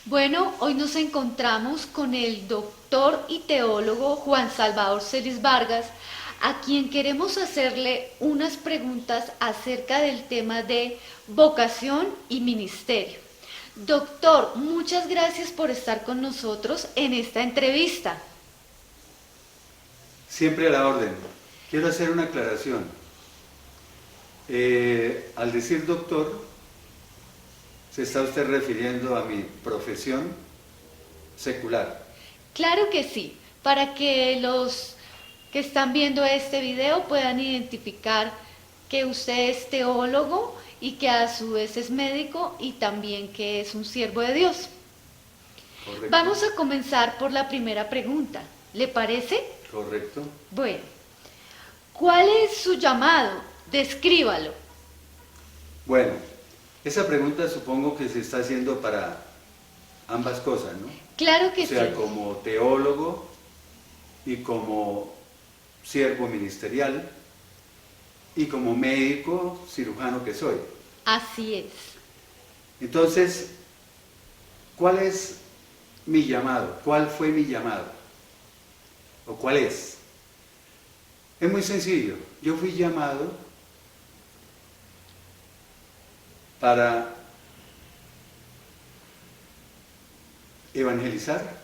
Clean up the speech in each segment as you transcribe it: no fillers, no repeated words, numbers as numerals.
Bueno, hoy nos encontramos con el doctor y teólogo Juan Salvador Celis Vargas, a quien queremos hacerle unas preguntas acerca del tema de vocación y ministerio. Doctor, muchas gracias por estar con nosotros en esta entrevista. Siempre a la orden. Quiero hacer una aclaración. Al decir doctor, se está usted refiriendo a mi profesión secular. Claro que sí, para que los que están viendo este video puedan identificar que usted es teólogo y que a su vez es médico y también que es un siervo de Dios. ¿Correcto? Vamos a comenzar por la primera pregunta. ¿Le parece? Correcto. Bueno, ¿cuál es su llamado? Descríbalo. Bueno, esa pregunta supongo que se está haciendo para ambas cosas, ¿no? Claro que O sea, sí. como teólogo y como siervo ministerial y como médico cirujano que soy. Así es. Entonces, ¿cuál es mi llamado? ¿Cuál fue mi llamado? ¿O cuál es? Es muy sencillo. Yo fui llamado para evangelizar,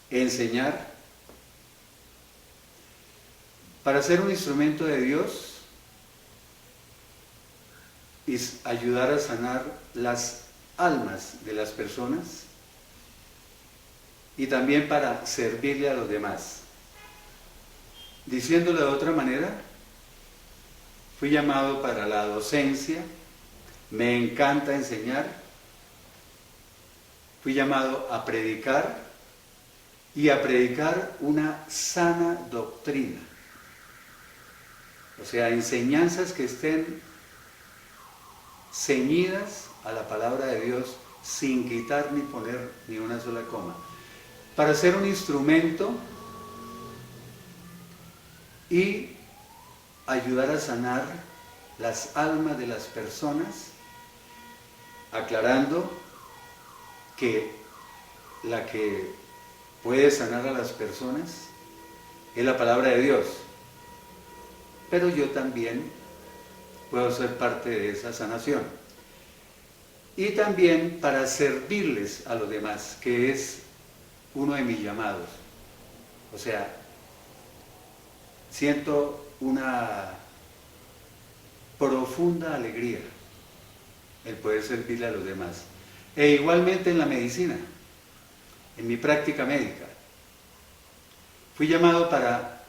enseñar, para ser un instrumento de Dios y ayudar a sanar las almas de las personas y también para servirle a los demás. Diciéndolo de otra manera, fui llamado para la docencia, me encanta enseñar, fui llamado a predicar y a predicar una sana doctrina. O sea, enseñanzas que estén ceñidas a la palabra de Dios sin quitar ni poner ni una sola coma. Para ser un instrumento y ayudar a sanar las almas de las personas, aclarando que la que puede sanar a las personas es la palabra de Dios, pero yo también puedo ser parte de esa sanación. Y también para servirles a los demás, que es uno de mis llamados. O sea, siento una profunda alegría el poder servirle a los demás. E igualmente en la medicina, en mi práctica médica. Fui llamado para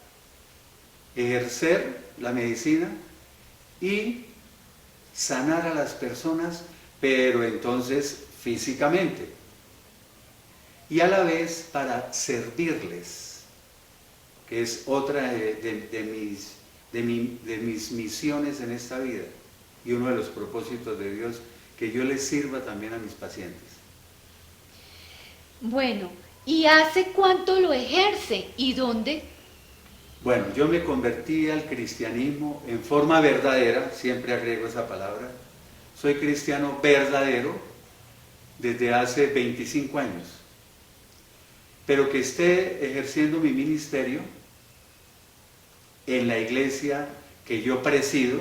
ejercer la medicina y sanar a las personas, pero entonces físicamente. Y a la vez para servirles, que es otra de mis misiones en esta vida y uno de los propósitos de Dios, que yo les sirva también a mis pacientes. Bueno, ¿y hace cuánto lo ejerce y dónde? Bueno, yo me convertí al cristianismo en forma verdadera, siempre agrego esa palabra. Soy cristiano verdadero desde hace 25 años. Pero que esté ejerciendo mi ministerio en la iglesia que yo presido.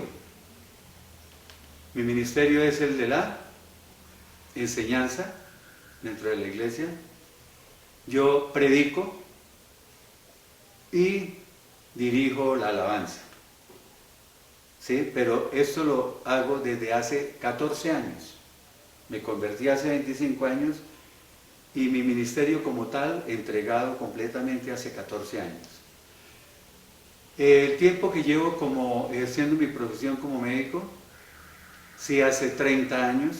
Mi ministerio es el de la enseñanza dentro de la iglesia. Yo predico y dirijo la alabanza. ¿Sí? Pero esto lo hago desde hace 14 años. Me convertí hace 25 años y mi ministerio como tal entregado completamente hace 14 años. El tiempo que llevo como ejerciendo mi profesión como médico, sí, hace 30 años,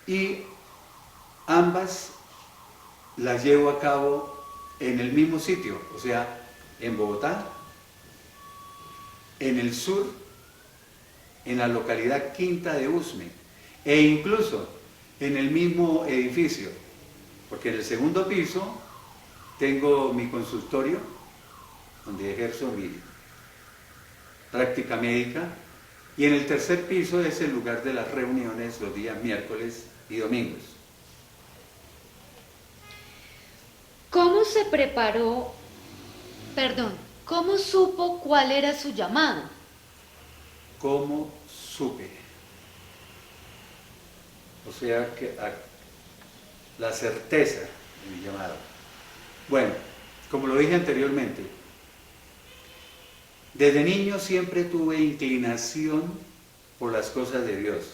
y ambas las llevo a cabo en el mismo sitio, o sea, en Bogotá, en el sur, en la localidad Quinta de Usme, e incluso en el mismo edificio, porque en el segundo piso tengo mi consultorio, donde ejerzo mi práctica médica, Y en el tercer piso es el lugar de las reuniones los días miércoles y domingos. ¿Cómo se preparó, cómo supo cuál era su llamado? ¿Cómo supe? O sea, que la certeza de mi llamado. Bueno, como lo dije anteriormente, desde niño siempre tuve inclinación por las cosas de Dios.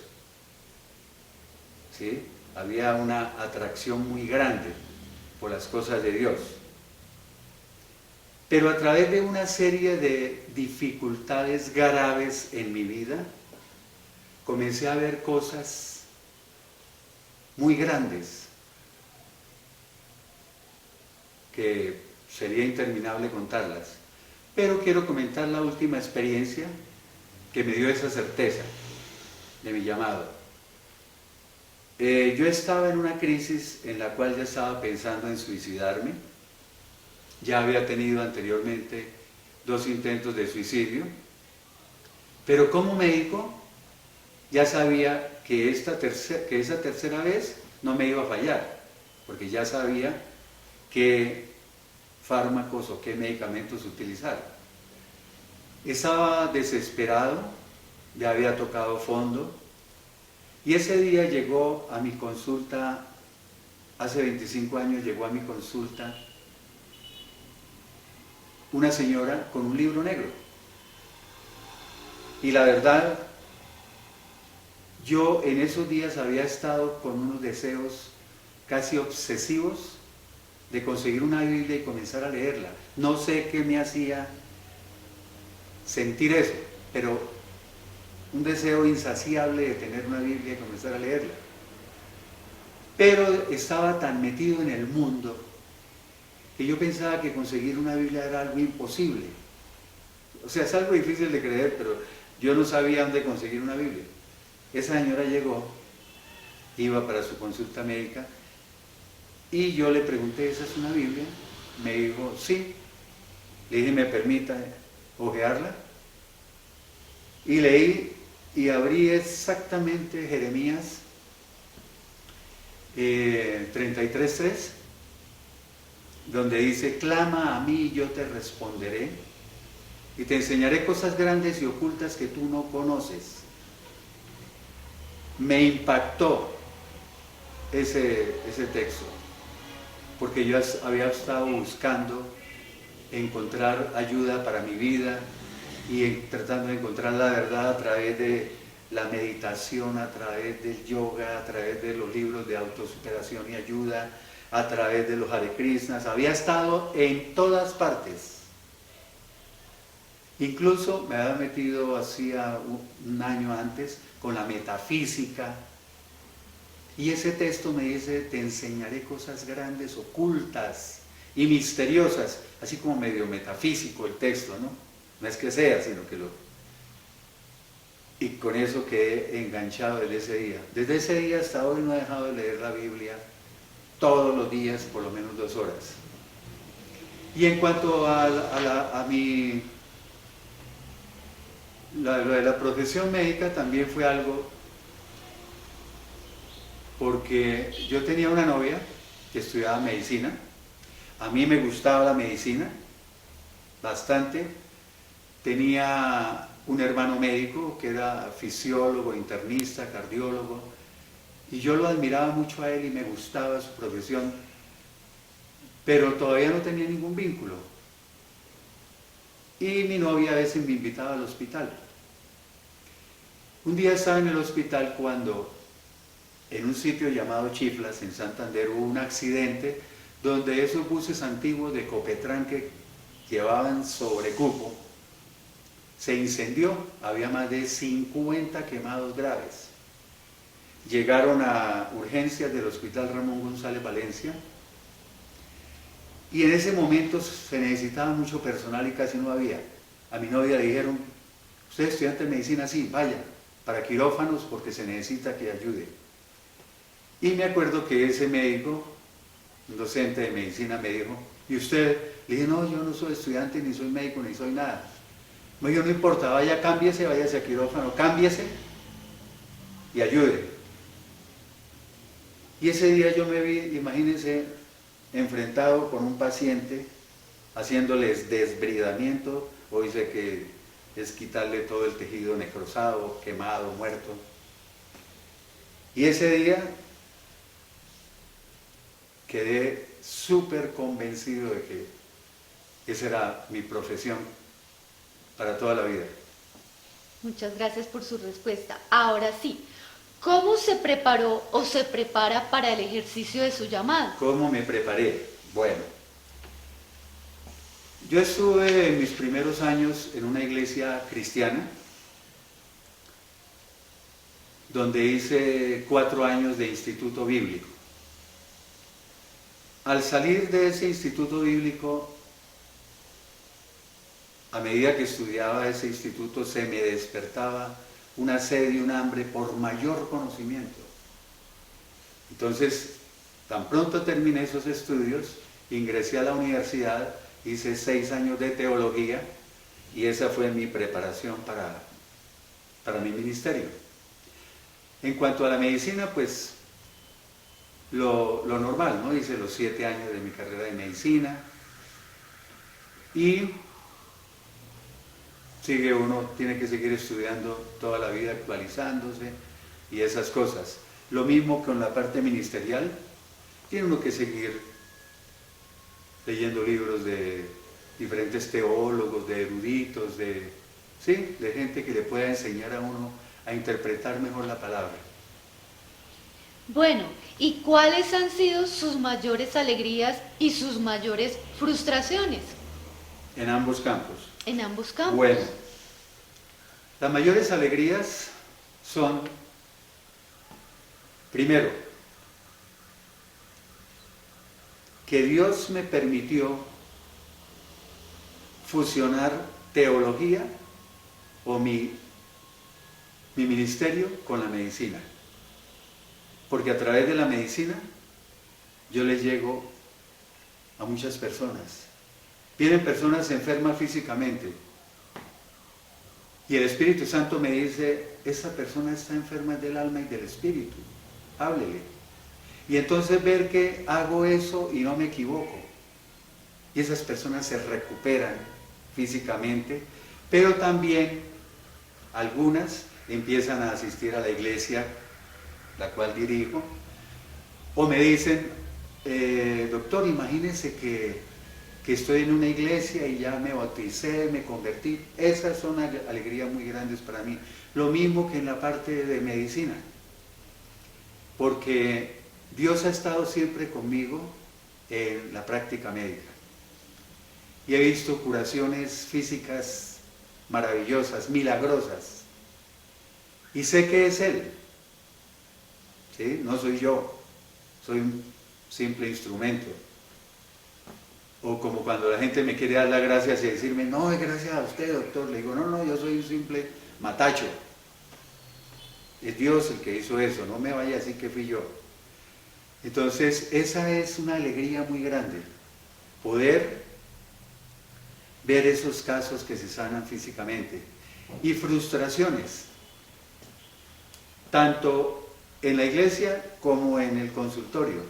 ¿Sí? Había una atracción muy grande por las cosas de Dios. Pero a través de una serie de dificultades graves en mi vida, comencé a ver cosas muy grandes que sería interminable contarlas. Pero quiero comentar la última experiencia que me dio esa certeza de mi llamado. Yo estaba en una crisis en la cual ya estaba pensando en suicidarme. Ya había tenido anteriormente 2 intentos de suicidio, pero como médico ya sabía que esa tercera vez no me iba a fallar, porque ya sabía qué fármacos o qué medicamentos utilizar. Estaba desesperado, ya había tocado fondo, y ese día llegó a mi consulta, hace 25 años llegó a mi consulta una señora con un libro negro. Y la verdad, yo en esos días había estado con unos deseos casi obsesivos de conseguir una Biblia y comenzar a leerla. No sé qué me hacía sentir eso, pero un deseo insaciable de tener una Biblia y comenzar a leerla. Pero estaba tan metido en el mundo que yo pensaba que conseguir una Biblia era algo imposible. O sea, es algo difícil de creer, pero yo no sabía dónde conseguir una Biblia. Esa señora llegó, iba para su consulta médica, y yo le pregunté, ¿esa es una Biblia? Me dijo, sí. Le dije, ¿me permita hojearla? Y leí y abrí exactamente Jeremías 33:3, donde dice, clama a mí y yo te responderé, y te enseñaré cosas grandes y ocultas que tú no conoces. Me impactó ese texto, porque yo había estado buscando encontrar ayuda para mi vida y tratando de encontrar la verdad a través de la meditación, a través del yoga, a través de los libros de autosuperación y ayuda, a través de los Hare Krishnas. Había estado en todas partes. Incluso me había metido hacía un año antes con la metafísica. Y ese texto me dice, te enseñaré cosas grandes, ocultas y misteriosas, así como medio metafísico el texto, ¿no? No es que sea, sino que lo... Y con eso quedé enganchado desde ese día. Desde ese día hasta hoy no he dejado de leer la Biblia todos los días, por lo menos 2 horas. Y en cuanto a lo de la profesión médica, también fue algo, porque yo tenía una novia que estudiaba medicina. A mí me gustaba la medicina bastante. Tenía un hermano médico que era fisiólogo, internista, cardiólogo, y yo lo admiraba mucho a él y me gustaba su profesión, pero todavía no tenía ningún vínculo. Y mi novia a veces me invitaba al hospital. Un día estaba en el hospital cuando en un sitio llamado Chiflas, en Santander, hubo un accidente donde esos buses antiguos de Copetrán que llevaban sobrecupo, se incendió. Había más de 50 quemados graves. Llegaron a urgencias del Hospital Ramón González Valencia, y en ese momento se necesitaba mucho personal y casi no había. A mi novia le dijeron, usted es estudiante de medicina, sí, vaya, para quirófanos porque se necesita que ayude. Y me acuerdo que ese médico, un docente de medicina, me dijo, ¿y usted? Le dije, no, yo no soy estudiante, ni soy médico, ni soy nada. Me dijo, no importa, vaya, cámbiese, váyase a quirófano, cámbiese y ayude. Y ese día yo me vi, imagínense, enfrentado con un paciente, haciéndoles desbridamiento, o dice que es quitarle todo el tejido necrosado, quemado, muerto. Y ese día quedé súper convencido de que esa era mi profesión para toda la vida. Muchas gracias por su respuesta. Ahora sí, ¿cómo se preparó o se prepara para el ejercicio de su llamado? ¿Cómo me preparé? Bueno, yo estuve en mis primeros años en una iglesia cristiana, donde hice 4 años de instituto bíblico. Al salir de ese instituto bíblico, a medida que estudiaba ese instituto, se me despertaba una sed y un hambre por mayor conocimiento. Entonces, tan pronto terminé esos estudios, ingresé a la universidad, hice 6 años de teología y esa fue mi preparación para mi ministerio. En cuanto a la medicina, pues lo normal, ¿no? Hice los 7 años de mi carrera de medicina y uno tiene que seguir estudiando toda la vida, actualizándose y esas cosas. Lo mismo con la parte ministerial, tiene uno que seguir leyendo libros de diferentes teólogos, de eruditos, de gente que le pueda enseñar a uno a interpretar mejor la palabra. Bueno, ¿y cuáles han sido sus mayores alegrías y sus mayores frustraciones En ambos campos. en ambos campos? Bueno, las mayores alegrías son, primero, que Dios me permitió fusionar teología o mi ministerio con la medicina. Porque a través de la medicina yo les llego a muchas personas. Vienen personas enfermas físicamente y el Espíritu Santo me dice, esa persona está enferma del alma y del espíritu, háblele. Y entonces ver que hago eso y no me equivoco. Y esas personas se recuperan físicamente, pero también algunas empiezan a asistir a la iglesia, la cual dirijo, o me dicen, doctor, imagínese que estoy en una iglesia y ya me bauticé, me convertí. Esas son alegrías muy grandes para mí. Lo mismo que en la parte de medicina, porque Dios ha estado siempre conmigo en la práctica médica. Y he visto curaciones físicas maravillosas, milagrosas. Y sé que es Él. ¿Sí? No soy yo, soy un simple instrumento. O como cuando la gente me quiere dar las gracias y decirme, no, es gracias a usted, doctor. Le digo, no, yo soy un simple matacho. Es Dios el que hizo eso, no me vaya a decir que fui yo. Entonces, esa es una alegría muy grande, poder ver esos casos que se sanan físicamente. Y frustraciones, tanto en la iglesia como en el consultorio.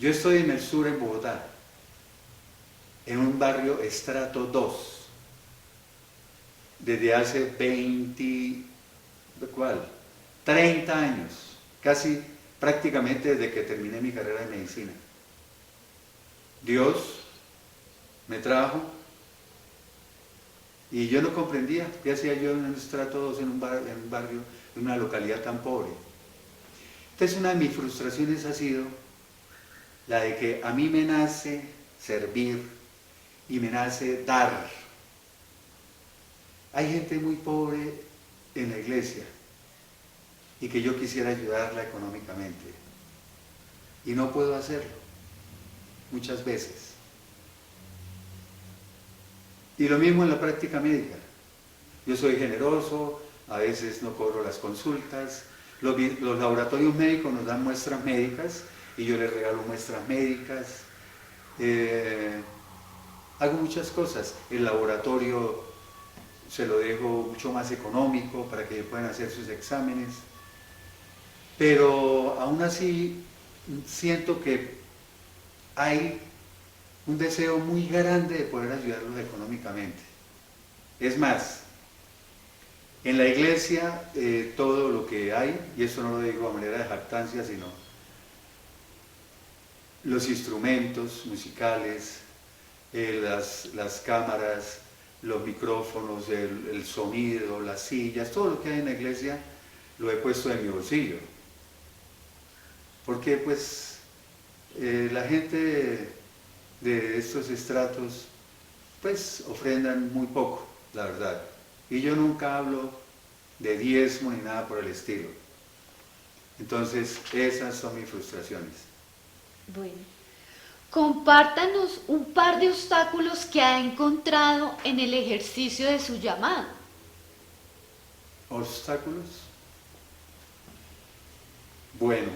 Yo estoy en el sur, en Bogotá, en un barrio estrato 2, desde hace 30 años, casi prácticamente desde que terminé mi carrera de medicina. Dios me trajo y yo no comprendía qué hacía yo en un estrato 2 en un barrio, en una localidad tan pobre. Entonces una de mis frustraciones ha sido la de que a mí me nace servir y me nace dar. Hay gente muy pobre en la iglesia y que yo quisiera ayudarla económicamente y no puedo hacerlo muchas veces. Y lo mismo en la práctica médica. Yo soy generoso, a veces no cobro las consultas. Los laboratorios médicos nos dan muestras médicas y yo les regalo muestras médicas. Hago muchas cosas. El laboratorio se lo dejo mucho más económico para que puedan hacer sus exámenes, pero aún así siento que hay un deseo muy grande de poder ayudarlos económicamente. Es más, en la iglesia todo lo que hay, y esto no lo digo a manera de jactancia, sino los instrumentos musicales, las cámaras, los micrófonos, el sonido, las sillas, todo lo que hay en la iglesia lo he puesto en mi bolsillo. Porque pues la gente de estos estratos pues ofrendan muy poco, la verdad. Y yo nunca hablo de diezmo ni nada por el estilo. Entonces esas son mis frustraciones. Bueno, compártanos un par de obstáculos que ha encontrado en el ejercicio de su llamado. ¿Obstáculos? Bueno,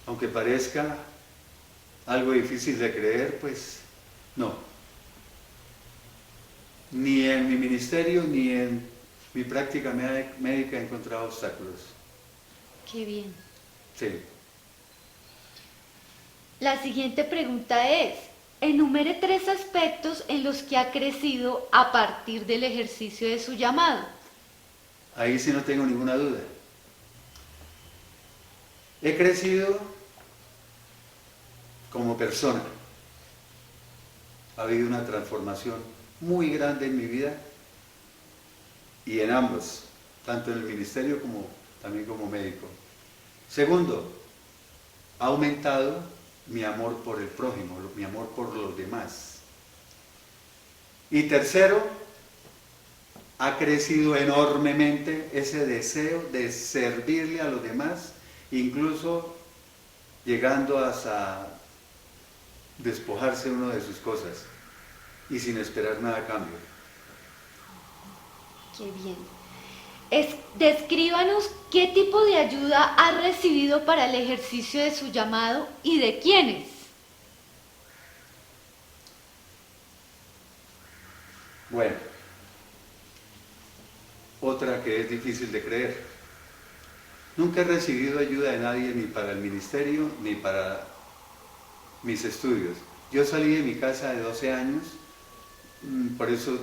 aunque parezca algo difícil de creer, pues no. Ni en mi ministerio ni en mi práctica médica he encontrado obstáculos. Qué bien. Sí. La siguiente pregunta es, enumere 3 aspectos en los que ha crecido a partir del ejercicio de su llamado. Ahí sí no tengo ninguna duda. He crecido como persona. Ha habido una transformación muy grande en mi vida y en ambos, tanto en el ministerio como también como médico. Segundo, ha aumentado mi amor por el prójimo, mi amor por los demás. Y tercero, ha crecido enormemente ese deseo de servirle a los demás, incluso llegando hasta despojarse uno de sus cosas y sin esperar nada a cambio. Qué bien. Descríbanos qué tipo de ayuda ha recibido para el ejercicio de su llamado y de quiénes. Bueno, otra que es difícil de creer. Nunca he recibido ayuda de nadie ni para el ministerio ni para mis estudios. Yo salí de mi casa de 12 años, por eso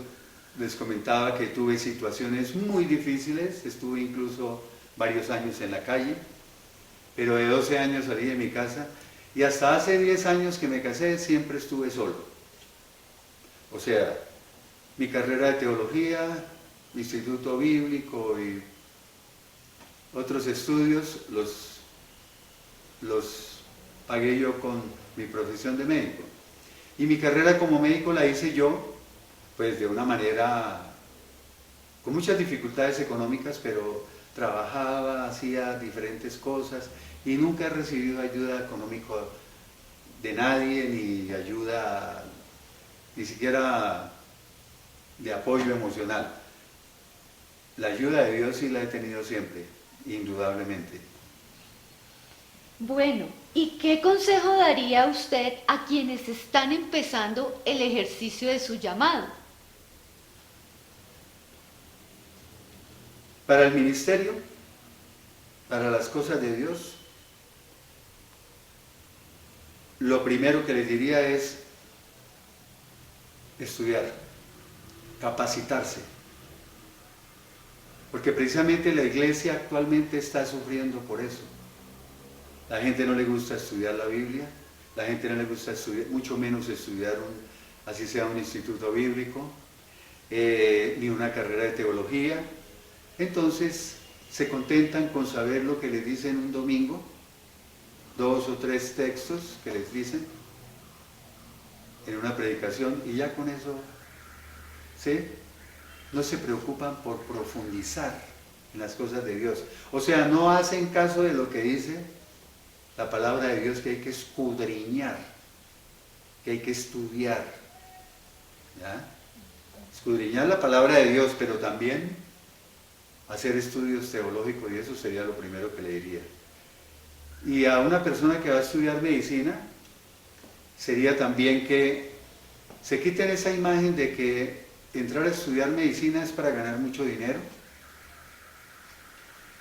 les comentaba que tuve situaciones muy difíciles, estuve incluso varios años en la calle, pero de 12 años salí de mi casa y hasta hace 10 años que me casé siempre estuve solo. O sea, mi carrera de teología, mi instituto bíblico y otros estudios los pagué yo con mi profesión de médico. Y mi carrera como médico la hice yo, pues de una manera, con muchas dificultades económicas, pero trabajaba, hacía diferentes cosas y nunca he recibido ayuda económica de nadie, ni ayuda, ni siquiera de apoyo emocional. La ayuda de Dios sí la he tenido siempre, indudablemente. Bueno, ¿y qué consejo daría usted a quienes están empezando el ejercicio de su llamado? Para el ministerio, para las cosas de Dios, lo primero que les diría es estudiar, capacitarse. Porque precisamente la iglesia actualmente está sufriendo por eso. La gente no le gusta estudiar la Biblia, la gente no le gusta estudiar, mucho menos estudiar así sea un instituto bíblico, ni una carrera de teología. Entonces se contentan con saber lo que les dicen un domingo, 2 o 3 textos que les dicen en una predicación y ya con eso, ¿sí? No se preocupan por profundizar en las cosas de Dios. O sea, no hacen caso de lo que dice la palabra de Dios, que hay que escudriñar, que hay que estudiar. ¿Ya? Escudriñar la palabra de Dios, pero también hacer estudios teológicos, y eso sería lo primero que le diría. Y a una persona que va a estudiar medicina, sería también que se quiten esa imagen de que entrar a estudiar medicina es para ganar mucho dinero,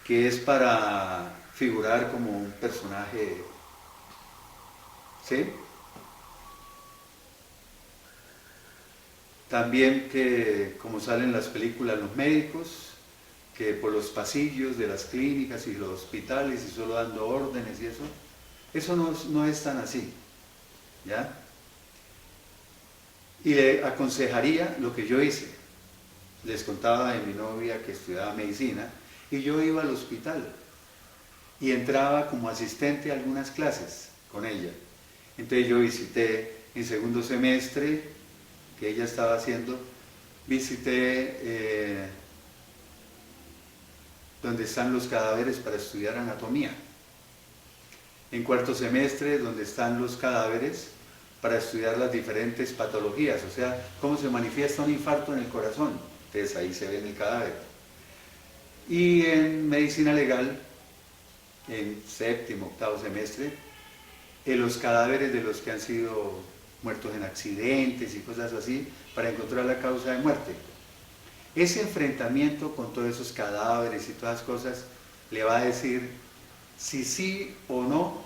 que es para figurar como un personaje, ¿sí? También que, como salen las películas, los médicos, que por los pasillos de las clínicas y los hospitales y solo dando órdenes y eso no es tan así, ¿ya? Y le aconsejaría lo que yo hice. Les contaba de mi novia que estudiaba medicina y yo iba al hospital y entraba como asistente a algunas clases con ella. Entonces yo visité en segundo semestre, que ella estaba haciendo, visité donde están los cadáveres para estudiar anatomía. En cuarto semestre, donde están los cadáveres para estudiar las diferentes patologías, o sea, cómo se manifiesta un infarto en el corazón. Entonces ahí se ve en el cadáver. Y en medicina legal, en séptimo, octavo semestre, en los cadáveres de los que han sido muertos en accidentes y cosas así, para encontrar la causa de muerte. Ese enfrentamiento con todos esos cadáveres y todas las cosas le va a decir si sí o no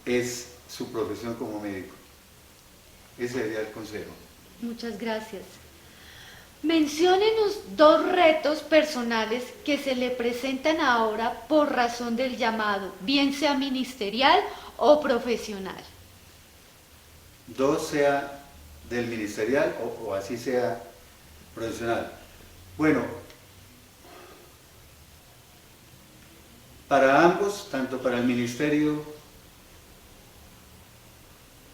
es su profesión como médico. Ese sería el consejo. Muchas gracias. Menciónenos 2 retos personales que se le presentan ahora por razón del llamado, bien sea ministerial o profesional. 2 sea del ministerial o así sea profesional. Bueno, para ambos, tanto para el ministerio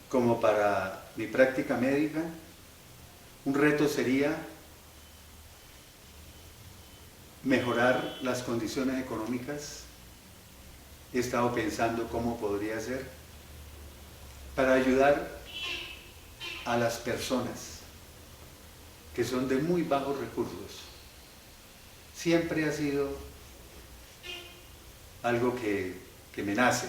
como para mi práctica médica, un reto sería mejorar las condiciones económicas. He estado pensando cómo podría ser para ayudar a las personas que son de muy bajos recursos. Siempre ha sido algo que me nace.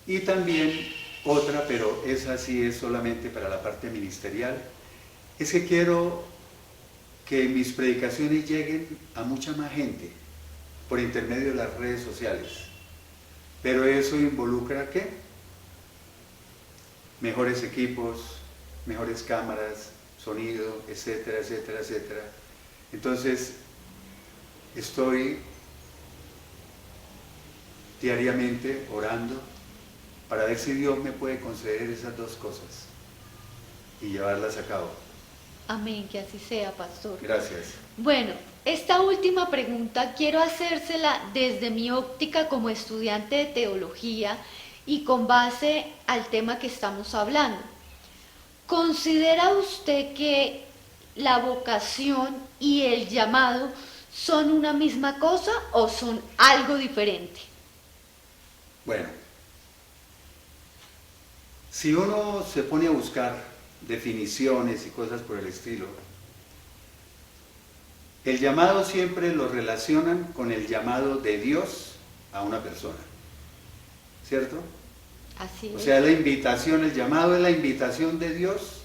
Y también otra, pero esa sí es solamente para la parte ministerial, es que quiero que mis predicaciones lleguen a mucha más gente por intermedio de las redes sociales. Pero eso involucra ¿qué? Mejores equipos, mejores cámaras, sonido, etcétera, etcétera, etcétera. Entonces, estoy diariamente orando para ver si Dios me puede conceder esas 2 cosas y llevarlas a cabo. Amén, que así sea, pastor. Gracias. Bueno, esta última pregunta quiero hacérsela desde mi óptica como estudiante de teología y con base al tema que estamos hablando. ¿Considera usted que la vocación y el llamado son una misma cosa o son algo diferente? Bueno, si uno se pone a buscar definiciones y cosas por el estilo, el llamado siempre lo relacionan con el llamado de Dios a una persona, ¿cierto? Así es. O sea, la invitación, el llamado es la invitación de Dios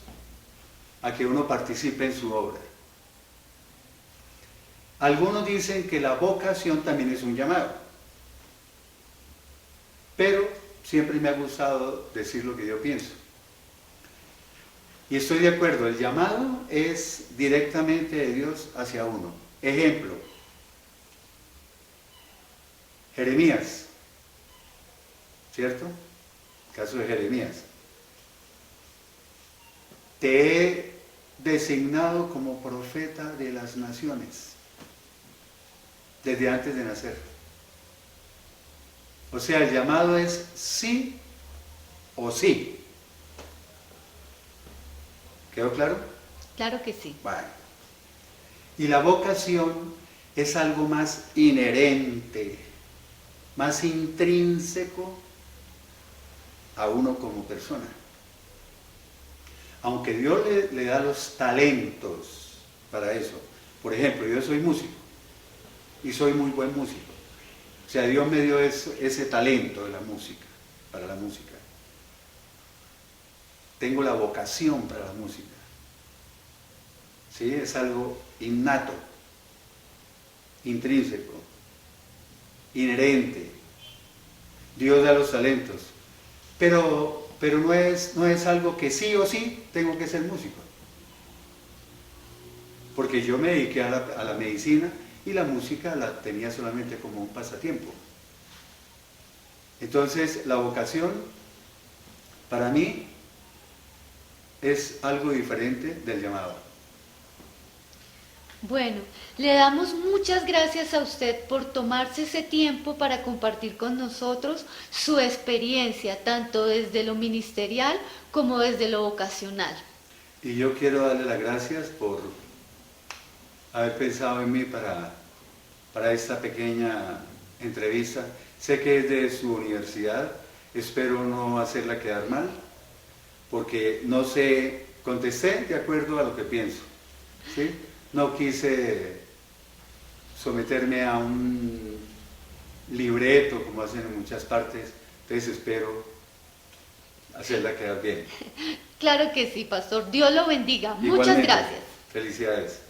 a que uno participe en su obra. Algunos dicen que la vocación también es un llamado, pero siempre me ha gustado decir lo que yo pienso. Y estoy de acuerdo, el llamado es directamente de Dios hacia uno. Ejemplo, Jeremías, ¿cierto? Caso de Jeremías. Te he designado como profeta de las naciones desde antes de nacer. O sea, el llamado es sí o sí. ¿Quedó claro? Claro que sí. Bueno. Y la vocación es algo más inherente, más intrínseco a uno como persona. Aunque Dios le da los talentos para eso. Por ejemplo, yo soy músico y soy muy buen músico. O sea, Dios me dio ese talento de la música, para la música. tengo la vocación para la música. ¿Sí? Es algo innato, intrínseco, inherente. Dios da los talentos. Pero no es algo que sí o sí tengo que ser músico. Porque yo me dediqué a la medicina y la música la tenía solamente como un pasatiempo. Entonces, la vocación, para mí, es algo diferente del llamado. Bueno, le damos muchas gracias a usted por tomarse ese tiempo para compartir con nosotros su experiencia, tanto desde lo ministerial como desde lo vocacional. Y yo quiero darle las gracias por haber pensado en mí para esta pequeña entrevista. Sé que es de su universidad, espero no hacerla quedar mal, porque no sé, contesté de acuerdo a lo que pienso, ¿sí? No quise someterme a un libreto como hacen en muchas partes, entonces espero hacerla quedar bien. Claro que sí, pastor. Dios lo bendiga. Muchas Igualmente, gracias. felicidades.